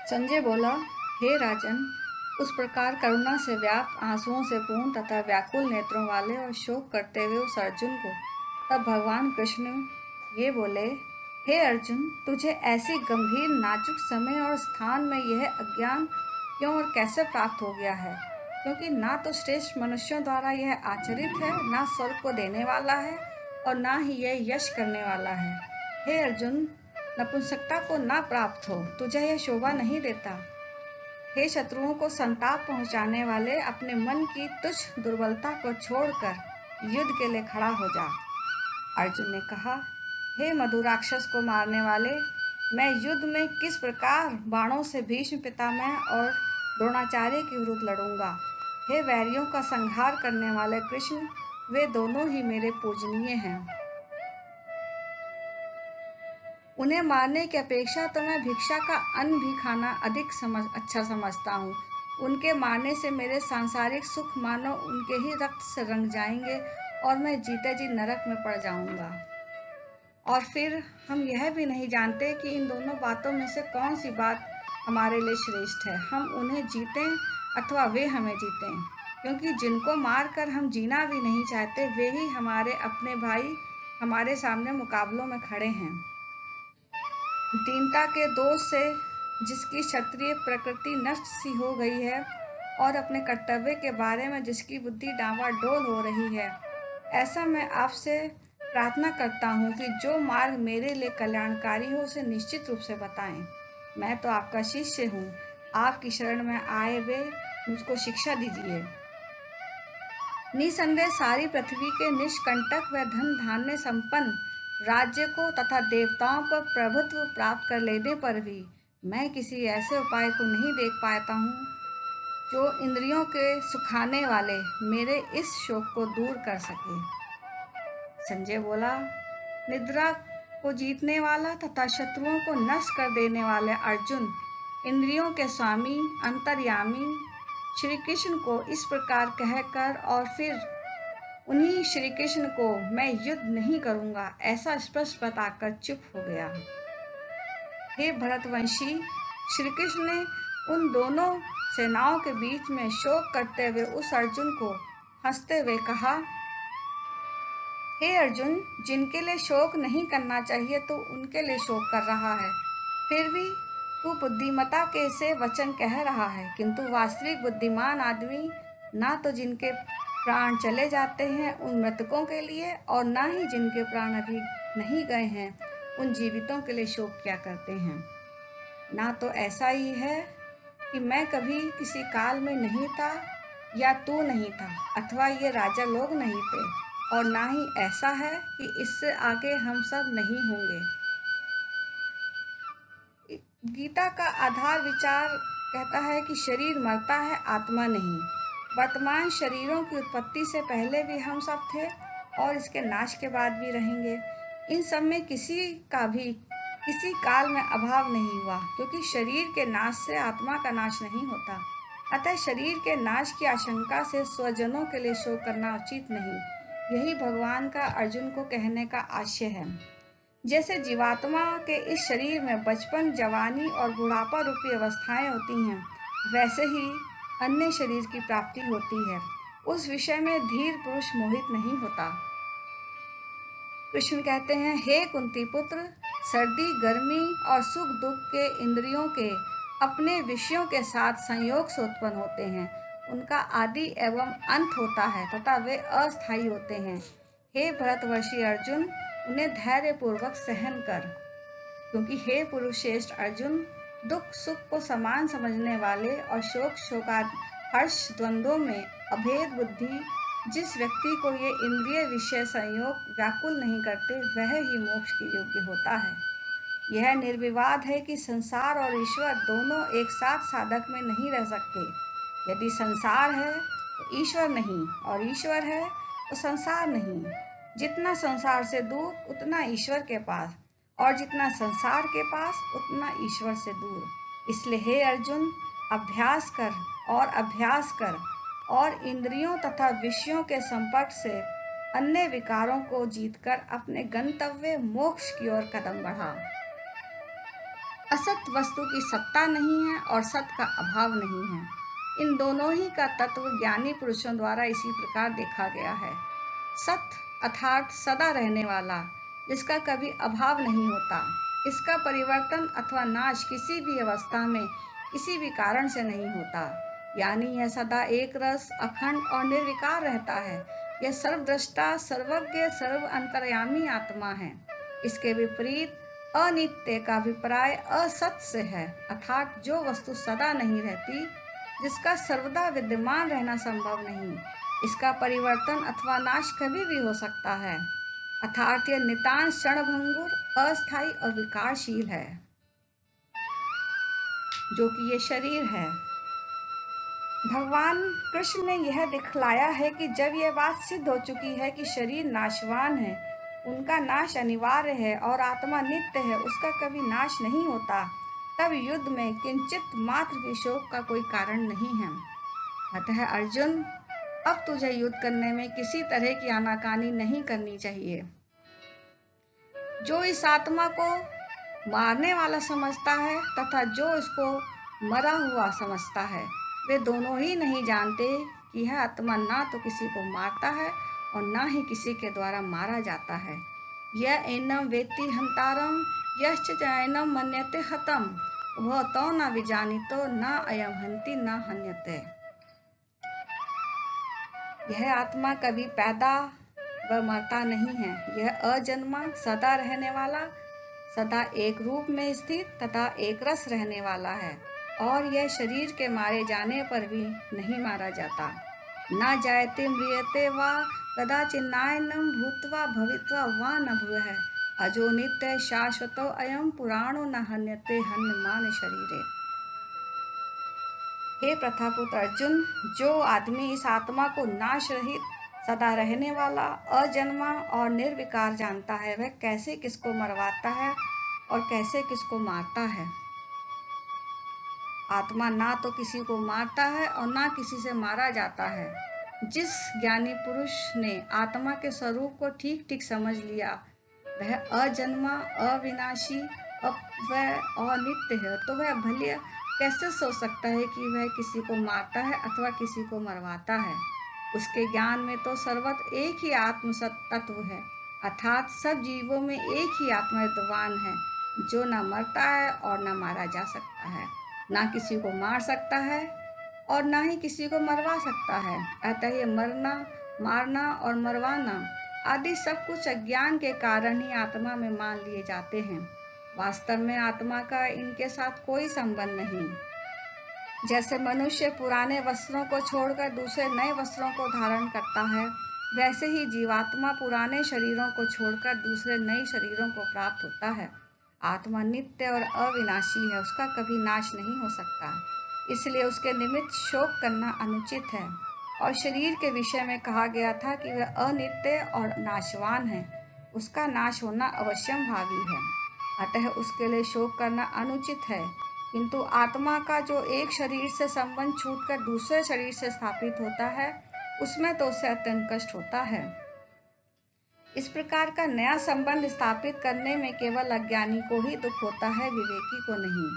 संजय बोला, हे राजन, उस प्रकार करुणा से व्याप्त, आंसुओं से पूर्ण तथा व्याकुल नेत्रों वाले और शोक करते हुए उस अर्जुन को तब भगवान कृष्ण ये बोले, हे अर्जुन, तुझे ऐसी गंभीर नाजुक समय और स्थान में यह अज्ञान क्यों और कैसे प्राप्त हो गया है? क्योंकि ना तो श्रेष्ठ मनुष्यों द्वारा यह आचरित है, ना स्वर्ग को देने वाला है और ना ही यह यश करने वाला है। हे अर्जुन, नपुंसकता को ना प्राप्त हो, तुझे यह शोभा नहीं देता। हे शत्रुओं को संताप पहुंचाने वाले, अपने मन की तुच्छ दुर्बलता को छोड़कर युद्ध के लिए खड़ा हो जा। अर्जुन ने कहा, हे मधु राक्षस को मारने वाले, मैं युद्ध में किस प्रकार बाणों से भीष्म पितामह और द्रोणाचार्य के विरुद्ध लड़ूंगा। हे वैरियों का संहार करने वाले कृष्ण, वे दोनों ही मेरे पूजनीय हैं। उन्हें मारने की अपेक्षा तो मैं भिक्षा का अन्न भी खाना अधिक अच्छा समझता हूँ। उनके मारने से मेरे सांसारिक सुख मानो उनके ही रक्त से रंग जाएंगे और मैं जीते जी नरक में पड़ जाऊंगा। और फिर हम यह भी नहीं जानते कि इन दोनों बातों में से कौन सी बात हमारे लिए श्रेष्ठ है, हम उन्हें जीतें अथवा वे हमें जीतें। क्योंकि जिनको मार कर हम जीना भी नहीं चाहते, वे ही हमारे अपने भाई हमारे सामने मुकाबलों में खड़े हैं। दीनता के दोष से जिसकी क्षत्रिय प्रकृति नष्ट सी हो गई है और अपने कर्तव्य के बारे में जिसकी बुद्धि डांवाडोल हो रही है, ऐसा मैं आपसे प्रार्थना करता हूँ कि जो मार्ग मेरे लिए कल्याणकारी हो उसे निश्चित रूप से बताएं। मैं तो आपका शिष्य हूँ, आपकी शरण में आए हुए मुझको शिक्षा दीजिए। निसंदेह सारी पृथ्वी के निष्कंटक व धन धान्य संपन्न राज्य को तथा देवताओं पर प्रभुत्व प्राप्त कर लेने पर भी मैं किसी ऐसे उपाय को नहीं देख पाता हूँ जो इंद्रियों के सुखाने वाले मेरे इस शोक को दूर कर सके। संजय बोला, निद्रा को जीतने वाला तथा शत्रुओं को नष्ट कर देने वाले अर्जुन, इंद्रियों के स्वामी अंतर्यामी श्री कृष्ण को इस प्रकार कहकर और फिर उन्हीं श्री कृष्ण को मैं युद्ध नहीं करूंगा ऐसा स्पष्ट बताकर चुप हो गया। हे भरतवंशी, श्री कृष्ण ने उन दोनों सेनाओं के बीच में शोक करते हुए उस अर्जुन को हंसते हुए कहा, हे अर्जुन, जिनके लिए शोक नहीं करना चाहिए तो उनके लिए शोक कर रहा है। फिर भी तू बुद्धिमता के से वचन कह रहा है, किंतु वास्तविक बुद्धिमान आदमी ना तो जिनके प्राण चले जाते हैं उन मृतकों के लिए और ना ही जिनके प्राण अभी नहीं गए हैं उन जीवितों के लिए शोक किया करते हैं। ना तो ऐसा ही है कि मैं कभी किसी काल में नहीं था या तू नहीं था अथवा ये राजा लोग नहीं थे, और ना ही ऐसा है कि इससे आगे हम सब नहीं होंगे। गीता का आधार विचार कहता है कि शरीर मरता है, आत्मा नहीं। वर्तमान शरीरों की उत्पत्ति से पहले भी हम सब थे और इसके नाश के बाद भी रहेंगे। इन सब में किसी का भी किसी काल में अभाव नहीं हुआ, क्योंकि शरीर के नाश से आत्मा का नाश नहीं होता। अतः शरीर के नाश की आशंका से स्वजनों के लिए शोक करना उचित नहीं। यही भगवान का अर्जुन को कहने का आशय है। जैसे जीवात्मा के इस शरीर में बचपन, जवानी और बुढ़ापा रूपी अवस्थाएं होती हैं, वैसे ही अन्य शरीर की प्राप्ति होती है। उस विषय में धीर पुरुष मोहित नहीं होता। कृष्ण कहते हैं, हे कुंती पुत्र, सर्दी, गर्मी और सुख दुख के इंद्रियों के अपने विषयों के साथ संयोग से उत्पन्न होते हैं। उनका आदि एवं अंत होता है तथा वे अस्थायी होते हैं। हे भरतवर्षी अर्जुन, उन्हें धैर्य पूर्वक सहन कर, क्योंकि हे पुरुषश्रेष्ठ अर्जुन, दुख सुख को समान समझने वाले और शोक शोकाद हर्ष द्वंद्वों में अभेद बुद्धि जिस व्यक्ति को ये इंद्रिय विषय संयोग व्याकुल नहीं करते, वह ही मोक्ष के योग्य होता है। यह निर्विवाद है कि संसार और ईश्वर दोनों एक साथ साधक में नहीं रह सकते। यदि संसार है तो ईश्वर नहीं, और ईश्वर है तो संसार नहीं। जितना संसार से दूर उतना ईश्वर के पास, और जितना संसार के पास उतना ईश्वर से दूर। इसलिए हे अर्जुन, अभ्यास कर और अभ्यास कर और इंद्रियों तथा विषयों के संपर्क से अन्य विकारों को जीतकर अपने गंतव्य मोक्ष की ओर कदम बढ़ा। असत वस्तु की सत्ता नहीं है और सत का अभाव नहीं है। इन दोनों ही का तत्व ज्ञानी पुरुषों द्वारा इसी प्रकार देखा गया है। सत अर्थात सदा रहने वाला, जिसका कभी अभाव नहीं होता। इसका परिवर्तन अथवा नाश किसी भी अवस्था में किसी भी कारण से नहीं होता। यानी यह सदा एक रस, अखंड और निर्विकार रहता है। यह सर्वद्रष्टा, सर्वज्ञ, सर्व अंतर्यामी आत्मा है। इसके विपरीत अनित्य का अभिप्राय असत से है, अर्थात जो वस्तु सदा नहीं रहती, जिसका सर्वदा विद्यमान रहना संभव नहीं, इसका परिवर्तन अथवा नाश कभी भी हो सकता है, अर्थात यह नितांत क्षणभंगुर, अस्थायी और विकारशील है, जो कि ये शरीर है। भगवान कृष्ण ने यह दिखलाया है कि जब यह बात सिद्ध हो चुकी है कि शरीर नाशवान है, उनका नाश अनिवार्य है और आत्मा नित्य है, उसका कभी नाश नहीं होता, तब युद्ध में किंचित मात्र भी शोक का कोई कारण नहीं है। अतः अर्जुन, अब तुझे युद्ध करने में किसी तरह की आनाकानी नहीं करनी चाहिए। जो इस आत्मा को मारने वाला समझता है तथा जो इसको मरा हुआ समझता है, वे दोनों ही नहीं जानते कि यह आत्मा ना तो किसी को मारता है और ना ही किसी के द्वारा मारा जाता है। यह एनम वेत्ति हंतारम यश्च जैनम मन्यते हतम वह तो न विजानितो न अयम हंति न हन्यते। यह आत्मा कभी पैदा व मरता नहीं है। यह अजन्मा, सदा रहने वाला, सदा एक रूप में स्थित तथा एक रस रहने वाला है और यह शरीर के मारे जाने पर भी नहीं मारा जाता। न जायते म्रियते वा कदाचिन्नायनं भूत्वा भवित्वा वा न भूयः अजो नित्य शाश्वतो अयम पुराणो न हन्यते हन्यमान शरीरे। हे प्रथापुत्र अर्जुन, जो आदमी इस आत्मा को नाश रहित, सदा रहने वाला, अजन्मा और निर्विकार जानता है, वह कैसे किसको मरवाता है और कैसे किसको मारता है। आत्मा ना तो किसी को मारता है और ना किसी से मारा जाता है। जिस ज्ञानी पुरुष ने आत्मा के स्वरूप को ठीक ठीक समझ लिया, वह अजन्मा, अविनाशी व अनित्य है, तो वह भले कैसे सोच सकता है कि वह किसी को मारता है अथवा किसी को मरवाता है। उसके ज्ञान में तो सर्वत्र एक ही आत्म तत्व है, अर्थात सब जीवों में एक ही आत्मा विद्यमान है, जो न मरता है और न मारा जा सकता है, ना किसी को मार सकता है और ना ही किसी को मरवा सकता है। अतः ये मरना, मारना और मरवाना आदि सब कुछ अज्ञान के कारण ही आत्मा में मान लिए जाते हैं। वास्तव में आत्मा का इनके साथ कोई संबंध नहीं। जैसे मनुष्य पुराने वस्त्रों को छोड़कर दूसरे नए वस्त्रों को धारण करता है, वैसे ही जीवात्मा पुराने शरीरों को छोड़कर दूसरे नए शरीरों को प्राप्त होता है। आत्मा नित्य और अविनाशी है, उसका कभी नाश नहीं हो सकता, इसलिए उसके निमित्त शोक करना अनुचित है। और शरीर के विषय में कहा गया था कि वह अनित्य और नाशवान है, उसका नाश होना अवश्यम भावी है, अतः उसके लिए शोक करना अनुचित है। किंतु आत्मा का जो एक शरीर से संबंध छूटकर दूसरे शरीर से स्थापित होता है, उसमें तो उसे अत्यंत कष्ट होता है। इस प्रकार का नया संबंध स्थापित करने में केवल अज्ञानी को ही दुख होता है, विवेकी को नहीं।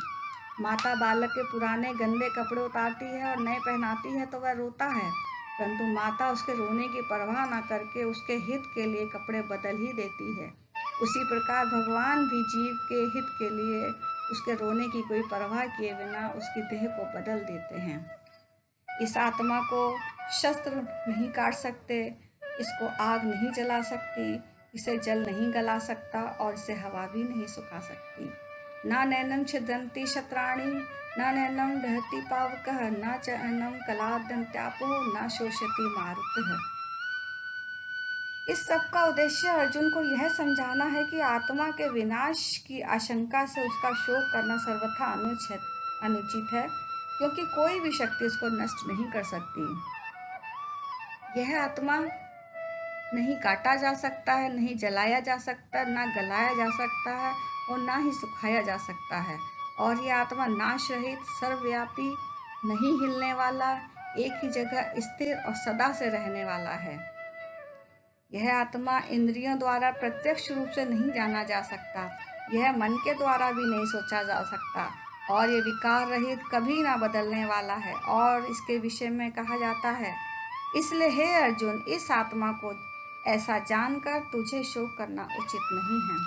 माता बालक के पुराने गंदे कपड़े उतारती है और नए पहनाती है तो वह रोता है, परंतु माता उसके रोने की परवाह न करके उसके हित के लिए कपड़े बदल ही देती है। उसी प्रकार भगवान भी जीव के हित के लिए उसके रोने की कोई परवाह किए बिना उसकी देह को बदल देते हैं। इस आत्मा को शस्त्र नहीं काट सकते, इसको आग नहीं जला सकती, इसे जल नहीं गला सकता और इसे हवा भी नहीं सुखा सकती। ना नैनम छिदन्ति शत्राणि न नैनम दहति पावकः न च अन्नं कलादन्त्यापो न शोषयति मारुतः। इस सब का उद्देश्य अर्जुन को यह समझाना है कि आत्मा के विनाश की आशंका से उसका शोक करना सर्वथा अनुचित है, क्योंकि कोई भी शक्ति उसको नष्ट नहीं कर सकती। यह आत्मा नहीं काटा जा सकता है, नहीं जलाया जा सकता, ना गलाया जा सकता है और ना ही सुखाया जा सकता है। और यह आत्मा नाश रहित, सर्वव्यापी, नहीं हिलने वाला, एक ही जगह स्थिर और सदा से रहने वाला है। यह आत्मा इंद्रियों द्वारा प्रत्यक्ष रूप से नहीं जाना जा सकता, यह मन के द्वारा भी नहीं सोचा जा सकता और ये विकार रहित कभी ना बदलने वाला है और इसके विषय में कहा जाता है, इसलिए हे अर्जुन, इस आत्मा को ऐसा जानकर तुझे शोक करना उचित नहीं है।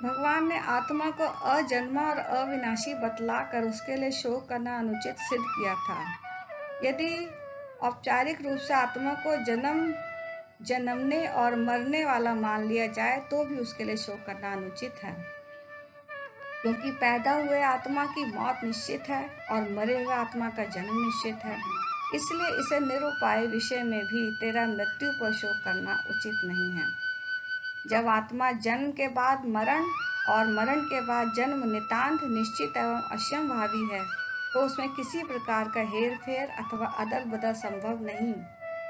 भगवान ने आत्मा को अजन्मा और अविनाशी बतलाकर उसके लिए शोक करना अनुचित सिद्ध किया था। यदि औपचारिक रूप से आत्मा को जन्मने और मरने वाला मान लिया जाए तो भी उसके लिए शोक करना अनुचित है, क्योंकि पैदा हुए आत्मा की मौत निश्चित है और मरे हुए आत्मा का जन्म निश्चित है। इसलिए इसे निरुपाय विषय में भी तेरा मृत्यु पर शोक करना उचित नहीं है। जब आत्मा जन्म के बाद मरण और मरण के बाद जन्म नितांत निश्चित एवं असंभावी है, तो उसमें किसी प्रकार का हेर फेर अथवा अदल बदल संभव नहीं।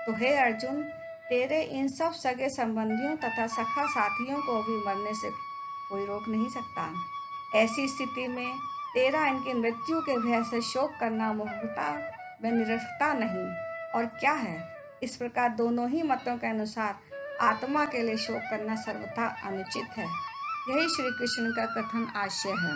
तो हे अर्जुन, तेरे इन सब सगे संबंधियों तथा सखा साथियों को भी मरने से कोई रोक नहीं सकता। ऐसी स्थिति में तेरा इनकी मृत्यु के भय से शोक करना मूर्खता में निरर्थकता नहीं और क्या है। इस प्रकार दोनों ही मतों के अनुसार आत्मा के लिए शोक करना सर्वथा अनुचित है। यही श्री कृष्ण का कथन आशय है।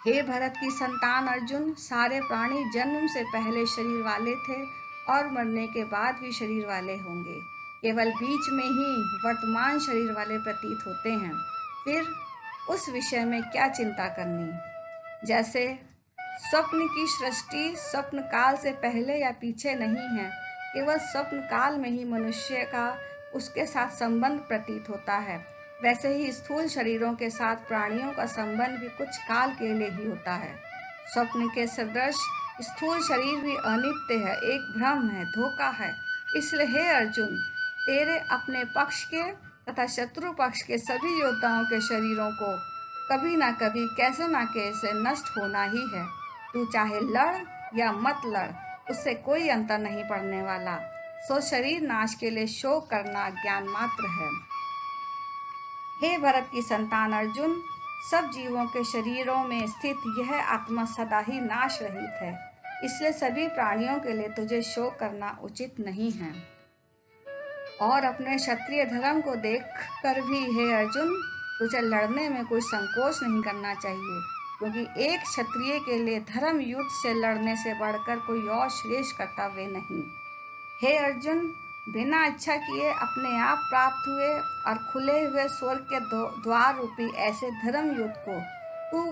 हे भरत की संतान अर्जुन, सारे प्राणी जन्म से पहले शरीर वाले थे और मरने के बाद भी शरीर वाले होंगे। केवल बीच में ही वर्तमान शरीर वाले प्रतीत होते हैं। फिर उस विषय में क्या चिंता करनी। जैसे स्वप्न की सृष्टि स्वप्न काल से पहले या पीछे नहीं है, केवल स्वप्न काल में ही मनुष्य का उसके साथ संबंध प्रतीत होता है, वैसे ही स्थूल शरीरों के साथ प्राणियों का संबंध भी कुछ काल के लिए ही होता है। स्वप्न के सदृश स्थूल शरीर भी अनित्य है, एक भ्रम है, धोखा है। इसलिए हे अर्जुन, तेरे अपने पक्ष के तथा शत्रु पक्ष के सभी योद्धाओं के शरीरों को कभी ना कभी कैसे ना कैसे नष्ट होना ही है। तू चाहे लड़ या मत लड़, उससे कोई अंतर नहीं पड़ने वाला। सो शरीर नाश के लिए शोक करना ज्ञान मात्र है। हे भरत की संतान अर्जुन, सब जीवों के शरीरों में स्थित यह आत्मा सदा ही नाश रहित है, इसलिए सभी प्राणियों के लिए तुझे शोक करना उचित नहीं है। और अपने क्षत्रिय धर्म को देख कर भी हे अर्जुन, तुझे लड़ने में कोई संकोच नहीं करना चाहिए, क्योंकि एक क्षत्रिय के लिए धर्म युद्ध से लड़ने से बढ़कर कोई और श्रेष्ठ कर्तव्य नहीं। हे अर्जुन, बिना इच्छा किए अपने आप प्राप्त हुए और खुले हुए स्वर्ग के द्वार रूपी ऐसे धर्म युद्ध को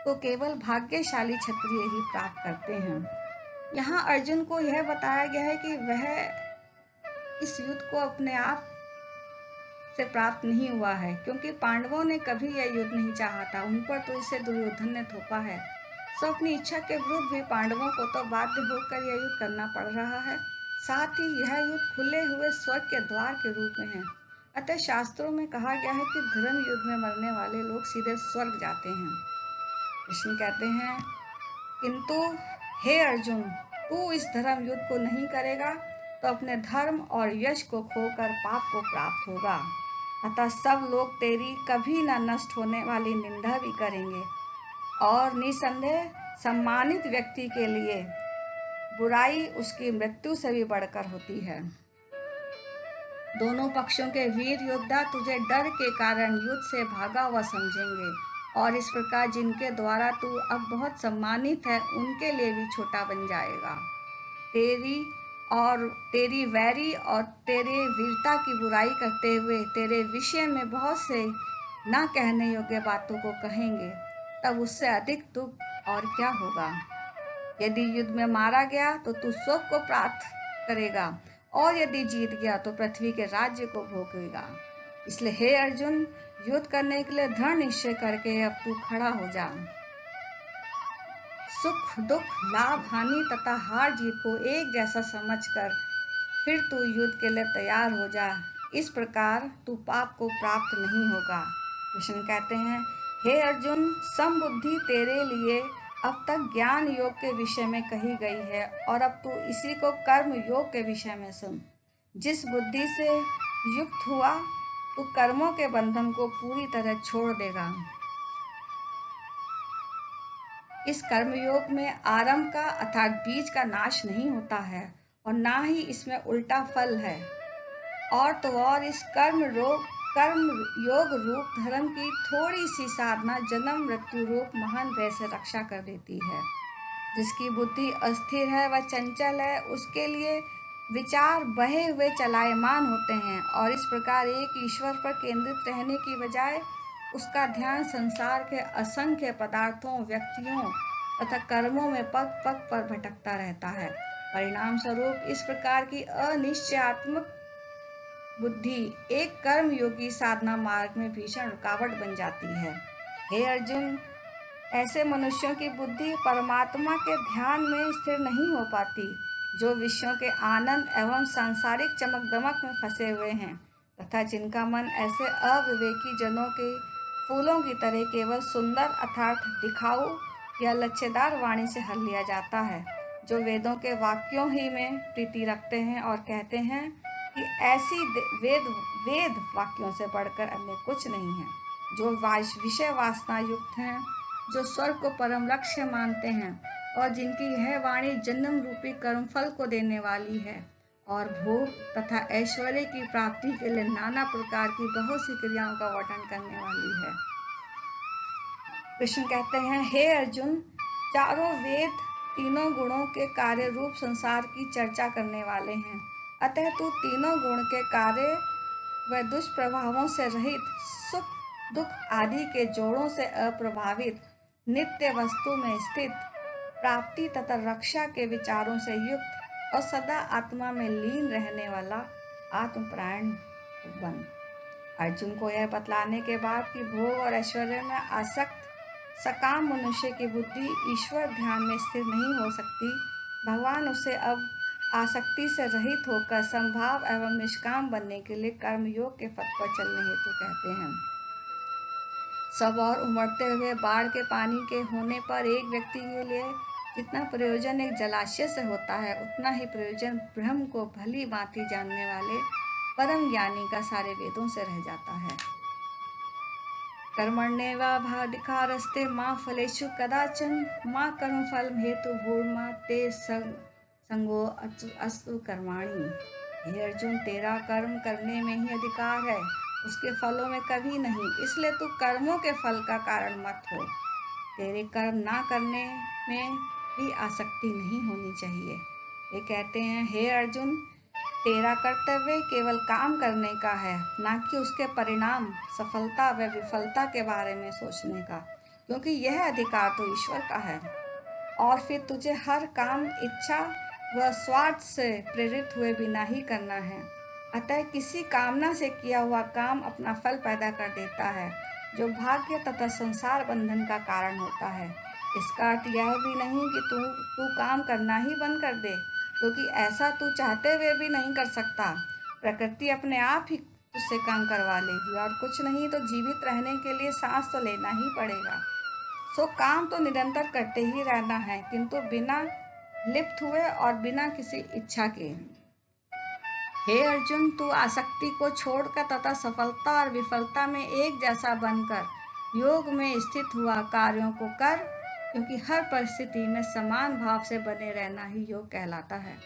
तो केवल भाग्यशाली क्षत्रिय ही प्राप्त करते हैं। यहाँ अर्जुन को यह बताया गया है कि वह इस युद्ध को अपने आप से प्राप्त नहीं हुआ है, क्योंकि पांडवों ने कभी यह युद्ध नहीं चाहा था, उन पर तो इसे दुर्योधन ने थोपा है। सो अपनी इच्छा के विरुद्ध भी पांडवों को तो बाध्य होकर यह युद्ध करना पड़ रहा है। साथ ही यह युद्ध खुले हुए स्वर्ग के द्वार के रूप में है। अतः शास्त्रों में कहा गया है कि धर्म युद्ध में मरने वाले लोग सीधे स्वर्ग जाते हैं। कृष्ण कहते हैं, किंतु हे अर्जुन, तू इस धर्म युद्ध को नहीं करेगा तो अपने धर्म और यश को खोकर पाप को प्राप्त होगा। अतः सब लोग तेरी कभी न नष्ट होने वाली निंदा भी करेंगे और निसंदेह सम्मानित व्यक्ति के लिए बुराई उसकी मृत्यु से भी बढ़कर होती है। दोनों पक्षों के वीर योद्धा तुझे डर के कारण युद्ध से भागा हुआ समझेंगे और इस प्रकार जिनके द्वारा तू अब बहुत सम्मानित है उनके लिए भी छोटा बन जाएगा। तेरी वैरी और तेरे वीरता की बुराई करते हुए तेरे विषय में बहुत से ना कहने योग्य बातों को कहेंगे, तब उससे अधिक दुख और क्या होगा। यदि युद्ध में मारा गया तो तू सुख को प्राप्त करेगा और यदि जीत गया तो पृथ्वी के राज्य को भोगेगा। इसलिए हे अर्जुन, युद्ध करने के लिए दृढ़ निश्चय करके अब तू खड़ा हो जा। सुख दुख लाभ हानि तथा हार जीत को एक जैसा समझकर फिर तू युद्ध के लिए तैयार हो जा। इस प्रकार तू पाप को प्राप्त नहीं होगा। कृष्ण कहते हैं, हे अर्जुन, समबुद्धि तेरे लिए अब तक ज्ञान योग के विषय में कही गई है और अब तू इसी को कर्म योग के विषय में सुन। जिस बुद्धि से युक्त हुआ तू कर्मों के बंधन को पूरी तरह छोड़ देगा। इस कर्मयोग में आरंभ का अर्थात बीज का नाश नहीं होता है और ना ही इसमें उल्टा फल है। और तो और इस कर्म कर्म योग रूप धर्म की थोड़ी सी साधना जन्म मृत्यु रूप महान भय से रक्षा कर देती है। जिसकी बुद्धि अस्थिर है व चंचल है, उसके लिए विचार बहे हुए चलायमान होते हैं और इस प्रकार एक ईश्वर पर केंद्रित रहने की बजाय उसका ध्यान संसार के असंख्य पदार्थों, व्यक्तियों तथा कर्मों में पग पग पर भटकता रहता है। परिणाम स्वरूप इस प्रकार की अनिश्चयात्मक बुद्धि एक कर्म योगी साधना मार्ग में भीषण रुकावट बन जाती है। हे अर्जुन, ऐसे मनुष्यों की बुद्धि परमात्मा के ध्यान में स्थिर नहीं हो पाती, जो विषयों के आनंद एवं सांसारिक चमक दमक में फंसे हुए हैं तथा जिनका मन ऐसे अविवेकी जनों के फूलों की तरह केवल सुंदर अर्थात दिखाऊ या लच्छेदार वाणी से हर लिया जाता है, जो वेदों के वाक्यों ही में प्रीति रखते हैं और कहते हैं कि ऐसी वेद वाक्यों से बढ़कर अन्य कुछ नहीं है, जो विषय वासना युक्त हैं, जो स्वर्ग को परम लक्ष्य मानते हैं और जिनकी यह वाणी जन्म रूपी कर्मफल को देने वाली है और भोग तथा ऐश्वर्य की प्राप्ति के लिए नाना प्रकार की बहुत सी क्रियाओं का वर्णन करने वाली है। कृष्ण कहते हैं, हे अर्जुन, चारों वेद तीनों गुणों के कार्य रूप संसार की चर्चा करने वाले हैं। अतः तू तीनों गुण के कार्य व दुष्प्रभावों से रहित, सुख दुख आदि के जोड़ों से अप्रभावित, नित्य वस्तु में स्थित, प्राप्ति तथा रक्षा के विचारों से युक्त और सदा आत्मा में लीन रहने वाला आत्मपरायण बन। अर्जुन को यह बतलाने के बाद कि भोग और ऐश्वर्य में आसक्त सकाम मनुष्य की बुद्धि ईश्वर ध्यान में स्थिर नहीं हो सकती, भगवान उसे अब आसक्ति से रहित होकर संभाव एवं निष्काम बनने के लिए कर्मयोग के पथ पर चलने हेतु कहते हैं। सब और उमड़ते हुए बाढ़ के पानी के होने पर एक व्यक्ति के लिए जितना प्रयोजन एक जलाशय से होता है, उतना ही प्रयोजन ब्रह्म को भली भांति जानने वाले परम ज्ञानी का सारे वेदों से रह जाता है। कर्मण्येवाधिकारस्ते मां फलेषु कदाचन मां कर्मफल हेतु भूर्मा ते संगो अस्तु कर्माणि। हे अर्जुन, तेरा कर्म करने में ही अधिकार है, उसके फलों में कभी नहीं, इसलिए तू कर्मों के फल का कारण मत हो। तेरे कर्म ना करने में भी आसक्ति नहीं होनी चाहिए। ये कहते हैं, हे अर्जुन, तेरा कर्तव्य केवल काम करने का है, ना कि उसके परिणाम, सफलता व विफलता के बारे में सोचने का, क्योंकि यह अधिकार तो ईश्वर का है। और फिर तुझे हर काम इच्छा व स्वार्थ से प्रेरित हुए बिना ही करना है। अतः किसी कामना से किया हुआ काम अपना फल पैदा कर देता है, जो भाग्य तथा संसार बंधन का कारण होता है। इसका अर्थ यह भी नहीं कि तू काम करना ही बंद कर दे, क्योंकि ऐसा तू चाहते हुए भी नहीं कर सकता। प्रकृति अपने आप ही तुझसे काम करवा लेगी, और कुछ नहीं तो जीवित रहने के लिए सांस तो लेना ही पड़ेगा। सो काम तो निरंतर करते ही रहना है, किंतु बिना लिप्त हुए और बिना किसी इच्छा के। हे अर्जुन, तू आसक्ति को छोड़कर तथा सफलता और विफलता में एक जैसा बनकर योग में स्थित हुआ कार्यों को कर, क्योंकि हर परिस्थिति में समान भाव से बने रहना ही योग कहलाता है।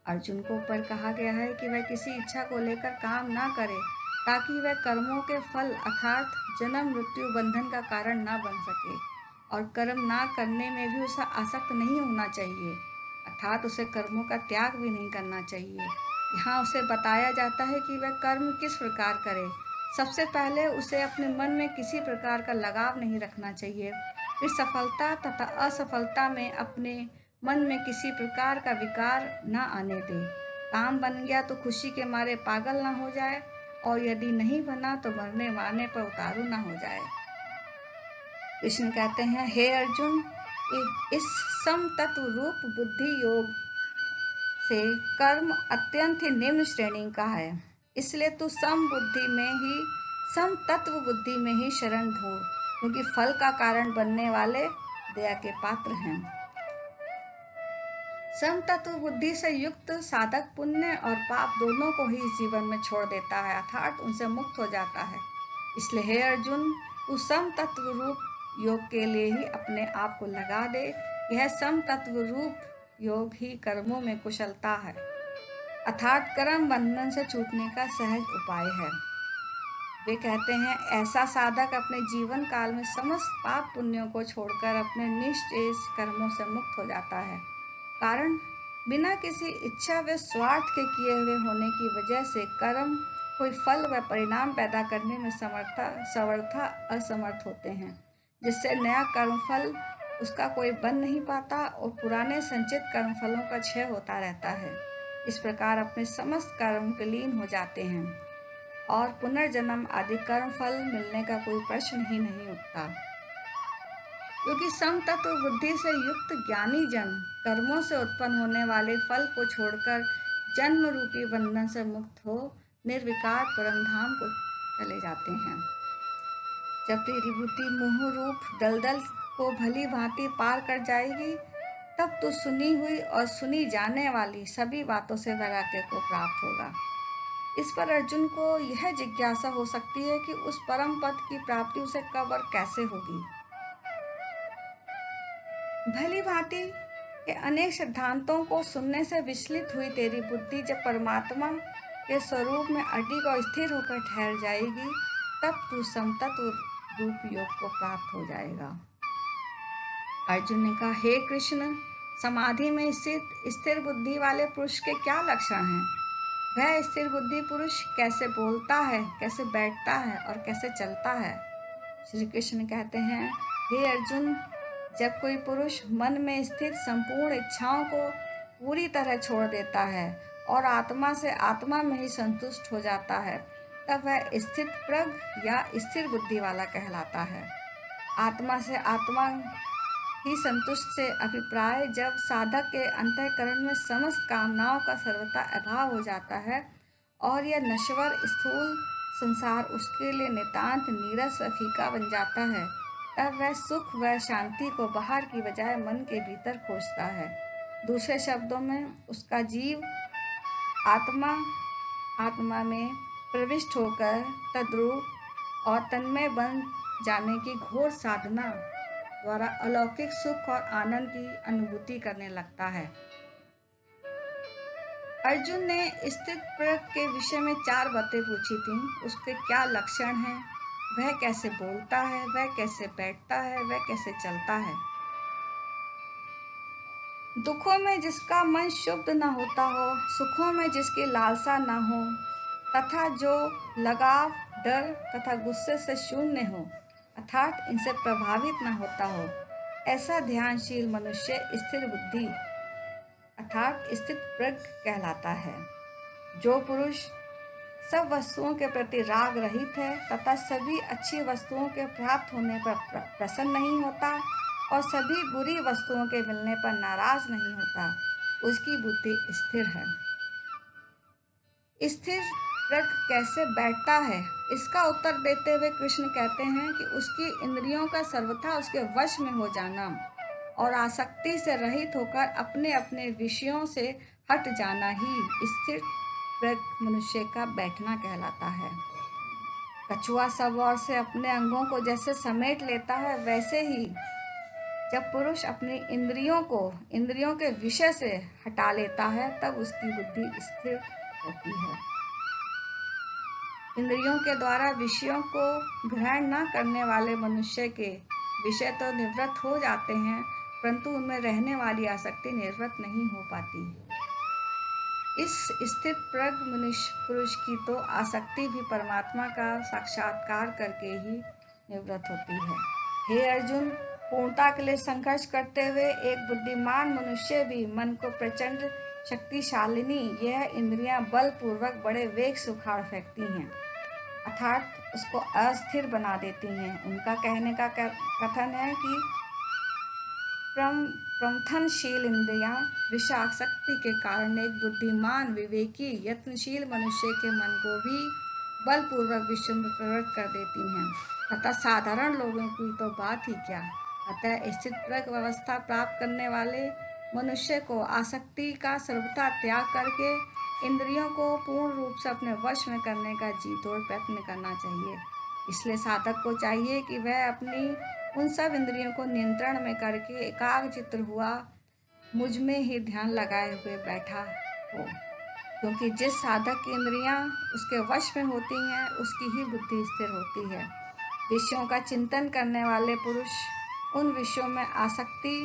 अर्जुन को ऊपर कहा गया है कि वह किसी इच्छा को लेकर काम ना करे, ताकि वह कर्मों के फल अर्थात जन्म मृत्यु बंधन का कारण ना बन सके, और कर्म ना करने में भी उसे आसक्त नहीं होना चाहिए, अर्थात उसे कर्मों का त्याग भी नहीं करना चाहिए। यहाँ उसे बताया जाता है कि वह कर्म किस प्रकार करे। सबसे पहले उसे अपने मन में किसी प्रकार का लगाव नहीं रखना चाहिए। फिर सफलता तथा असफलता में अपने मन में किसी प्रकार का विकार न आने दे। काम बन गया तो खुशी के मारे पागल ना हो जाए, और यदि नहीं बना तो मरने मारने पर उतारू ना हो जाए। कृष्ण कहते हैं, हे अर्जुन, इस सम तत्व रूप बुद्धि योग से कर्म अत्यंत ही निम्न श्रेणी का है, इसलिए तू सम तत्व बुद्धि में ही शरण ढूंढ, क्योंकि फल का कारण बनने वाले दया के पात्र हैं। सम तत्व बुद्धि से युक्त साधक पुण्य और पाप दोनों को ही इस जीवन में छोड़ देता है, अर्थात उनसे मुक्त हो जाता है। इसलिए हे अर्जुन, तू सम तत्व रूप योग के लिए ही अपने आप को लगा दे। यह सम तत्व रूप योग ही कर्मों में कुशलता है, अर्थात कर्म बंधन से छूटने का सहज उपाय है। वे कहते हैं, ऐसा साधक अपने जीवन काल में समस्त पाप पुण्यों को छोड़कर अपने निष्ठेय कर्मों से मुक्त हो जाता है। कारण, बिना किसी इच्छा व स्वार्थ के किए हुए होने की वजह से कर्म कोई फल व परिणाम पैदा करने में सर्वथा असमर्थ होते हैं, जिससे नया कर्मफल उसका कोई बन नहीं पाता और पुराने संचित कर्मफलों का क्षय होता रहता है। इस प्रकार अपने समस्त कर्म विलीन हो जाते हैं और पुनर्जन्म आदि कर्मफल मिलने का कोई प्रश्न ही नहीं उठता, क्योंकि समतत्व बुद्धि से युक्त ज्ञानी जन कर्मों से उत्पन्न होने वाले फल को छोड़कर जन्म रूपी बंधन से मुक्त हो निर्विकार परमधाम को चले जाते हैं। जब तेरी बुद्धि मोह रूप दलदल को भली भांति पार कर जाएगी, तब तो सुनी हुई और सुनी जाने वाली सभी बातों से वैराग्य को प्राप्त होगा। इस पर अर्जुन को यह जिज्ञासा हो सकती है कि उस परम पद की प्राप्ति उसे कब और कैसे होगी। भली भांति के अनेक सिद्धांतों को सुनने से विचलित हुई तेरी बुद्धि जब परमात्मा के स्वरूप में अडिग और स्थिर होकर ठहर जाएगी, तब तू समतत्व रूप योग को प्राप्त हो जाएगा। अर्जुन ने कहा, हे कृष्ण, समाधि में स्थिर बुद्धि वाले पुरुष के क्या लक्षण हैं? वह स्थिर बुद्धि पुरुष कैसे बोलता है, कैसे बैठता है और कैसे चलता है? श्री कृष्ण कहते हैं, हे अर्जुन, जब कोई पुरुष मन में स्थित संपूर्ण इच्छाओं को पूरी तरह छोड़ देता है और आत्मा से आत्मा में ही संतुष्ट हो जाता है, तब वह स्थित प्रज्ञ या स्थिर बुद्धि वाला कहलाता है। आत्मा से आत्मा ही संतुष्ट से अभिप्राय जब साधक के अंतःकरण में समस्त कामनाओं का सर्वथा अभाव हो जाता है और यह नश्वर स्थूल संसार उसके लिए नितांत नीरस व फीका बन जाता है, तब वह सुख व शांति को बाहर की बजाय मन के भीतर खोजता है। दूसरे शब्दों में, उसका जीव आत्मा में प्रविष्ट होकर तद्रूप और तन्मय बन जाने की घोर साधना द्वारा अलौकिक सुख और आनंद की अनुभूति करने लगता है। अर्जुन ने स्थित प्रज्ञ के विषय में 4 बातें पूछी थीं। उसके क्या लक्षण हैं, वह कैसे बोलता है, वह कैसे बैठता है, वह कैसे चलता है। दुखों में जिसका मन शुद्ध न होता हो, सुखों में जिसकी लालसा न हो, तथा जो लगाव, डर तथा गुस्से से शून्य हो, अर्थात इनसे प्रभावित न होता हो, ऐसा ध्यानशील मनुष्य स्थिर बुद्धि अर्थात स्थित प्रज्ञ कहलाता है। जो पुरुष सब वस्तुओं के प्रति राग रहित है तथा सभी अच्छी वस्तुओं के प्राप्त होने पर प्रसन्न नहीं होता और सभी बुरी वस्तुओं के मिलने पर नाराज नहीं होता, उसकी बुद्धि स्थिर है। स्थिर प्रज्ञ कैसे बैठता है, इसका उत्तर देते हुए कृष्ण कहते हैं कि उसकी इंद्रियों का सर्वथा उसके वश में हो जाना और आसक्ति से रहित होकर अपने अपने विषयों से हट जाना ही स्थिर प्रज्ञ मनुष्य का बैठना कहलाता है। कछुआ सब ओर से अपने अंगों को जैसे समेट लेता है, वैसे ही जब पुरुष अपनी इंद्रियों के विषय से हटा लेता है, तब उसकी बुद्धि स्थिर होती है। इंद्रियों के द्वारा विषयों को ग्रहण न करने वाले मनुष्य के विषय तो निवृत्त हो जाते हैं, परंतु उनमें रहने वाली आसक्ति निवृत्त नहीं हो पाती। इस स्थित प्रज्ञ मनुष्य पुरुष की तो आसक्ति भी परमात्मा का साक्षात्कार करके ही निवृत्त होती है। हे अर्जुन, पूर्णता के लिए संघर्ष करते हुए एक बुद्धिमान मनुष्य भी मन को प्रचंड शक्तिशालिनी यह इंद्रियां बलपूर्वक बड़े वेग से उखाड़ फेंकती हैं, अर्थात उसको अस्थिर बना देती हैं। उनका कहने का कथन है कि प्रमथनशील इंद्रियां विषयासक्ति के कारण एक बुद्धिमान विवेकी यत्नशील मनुष्य के मन को भी बलपूर्वक विषय में प्रवृत्त कर देती हैं, तथा साधारण लोगों की तो बात ही क्या। अतः स्थित प्रज्ञ अवस्था प्राप्त करने वाले मनुष्य को आसक्ति का सर्वथा त्याग करके इंद्रियों को पूर्ण रूप से अपने वश में करने का जी तोड़ प्रयत्न करना चाहिए। इसलिए साधक को चाहिए कि वह अपनी उन सब इंद्रियों को नियंत्रण में करके एकाग्रचित्त हुआ मुझ में ही ध्यान लगाए हुए बैठा हो। क्योंकि जिस साधक की इंद्रियां उसके वश में होती हैं उसकी ही बुद्धि स्थिर होती है। विषयों का चिंतन करने वाले पुरुष उन विषयों में आसक्ति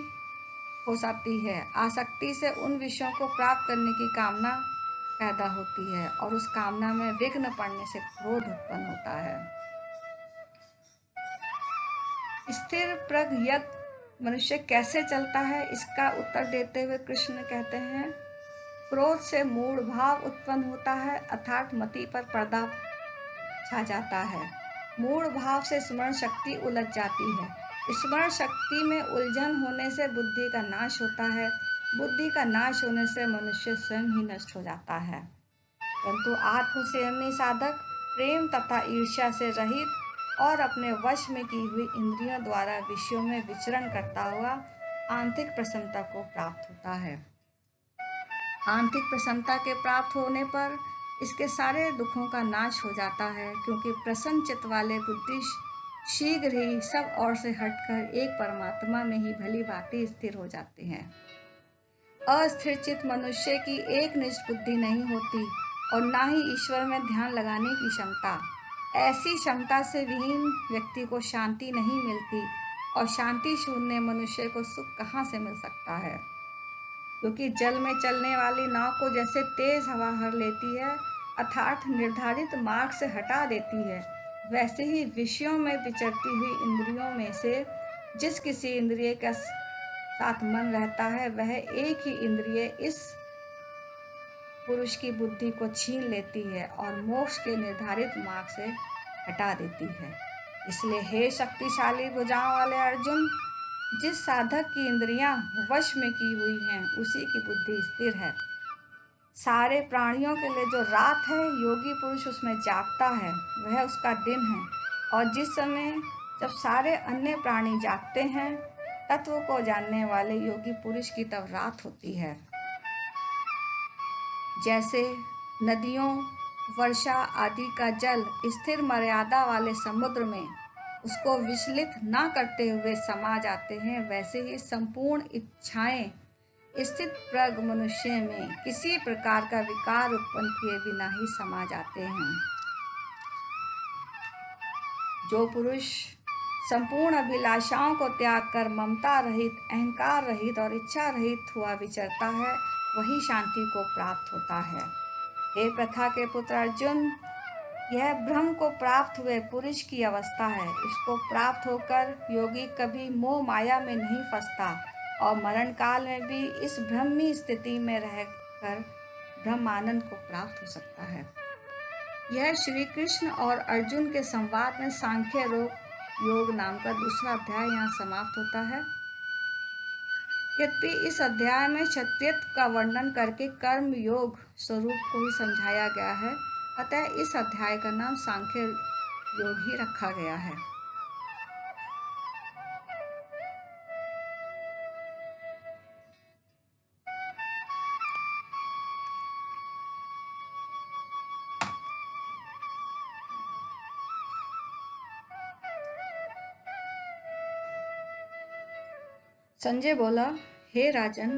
हो सकती है। आसक्ति से उन विषयों को प्राप्त करने की कामना पैदा होती है और उस कामना में विघ्न पड़ने से क्रोध उत्पन्न होता है। स्थिर प्रज्ञ मनुष्य कैसे चलता है, इसका उत्तर देते हुए कृष्ण कहते हैं, क्रोध से मूढ़ भाव उत्पन्न होता है अर्थात मति पर पर्दा छा जाता है। मूढ़ भाव से स्मरण शक्ति उलझ जाती है। स्मरण शक्ति में उलझन होने से बुद्धि का नाश होता है। बुद्धि का नाश होने से मनुष्य स्वयं ही नष्ट हो जाता है। परंतु आत्मसंयमी साधक प्रेम तथा ईर्ष्या से रहित और अपने वश में की हुई इंद्रियों द्वारा विषयों में विचरण करता हुआ आंतरिक प्रसन्नता को प्राप्त होता है। आंतरिक प्रसन्नता के प्राप्त होने पर इसके सारे दुखों का नाश हो जाता है, क्योंकि प्रसन्न चित्त वाले बुद्धि शीघ्र ही सब ओर से हटकर एक परमात्मा में ही भली भांति स्थिर हो जाते हैं। अस्थिर चित्त मनुष्य की एक निष्ठ बुद्धि नहीं होती और ना ही ईश्वर में ध्यान लगाने की क्षमता। ऐसी क्षमता से विहीन व्यक्ति को शांति नहीं मिलती और शांति शून्य मनुष्य को सुख कहाँ से मिल सकता है। क्योंकि जल में चलने वाली नाव को जैसे तेज हवा हर लेती है अर्थात निर्धारित मार्ग से हटा देती है, वैसे ही विषयों में विचरती हुई इंद्रियों में से जिस किसी इंद्रिय का साथ मन रहता है वह एक ही इंद्रिय इस पुरुष की बुद्धि को छीन लेती है और मोक्ष के निर्धारित मार्ग से हटा देती है। इसलिए हे शक्तिशाली भुजाओं वाले अर्जुन, जिस साधक की इंद्रियां वश में की हुई हैं उसी की बुद्धि स्थिर है। सारे प्राणियों के लिए जो रात है योगी पुरुष उसमें जागता है, वह उसका दिन है। और जिस समय जब सारे अन्य प्राणी जागते हैं तत्व को जानने वाले योगी पुरुष की तब रात होती है। जैसे नदियों वर्षा आदि का जल स्थिर मर्यादा वाले समुद्र में उसको विचलित ना करते हुए समा जाते हैं, वैसे ही संपूर्ण इच्छाएं स्थित प्रज्ञ मनुष्य में किसी प्रकार का विकार उत्पन्न किए बिना ही समा जाते हैं। जो पुरुष संपूर्ण अभिलाषाओं को त्याग कर ममता रहित, अहंकार रहित और इच्छा रहित हुआ विचरता है वही शांति को प्राप्त होता है। हे प्रथा के पुत्र अर्जुन, यह ब्रह्म को प्राप्त हुए पुरुष की अवस्था है। इसको प्राप्त होकर योगी कभी मोह माया में नहीं फंसता और मरण काल में भी इस ब्रह्मी स्थिति में रहकर ब्रह्मानंद को प्राप्त हो सकता है। यह श्री कृष्ण और अर्जुन के संवाद में सांख्य योग नाम का दूसरा अध्याय यहाँ समाप्त होता है। यद्यपि इस अध्याय में क्षत्रियत्व का वर्णन करके कर्म योग स्वरूप को ही समझाया गया है, अतः इस अध्याय का नाम सांख्य योग ही रखा गया है। संजय बोला, हे राजन,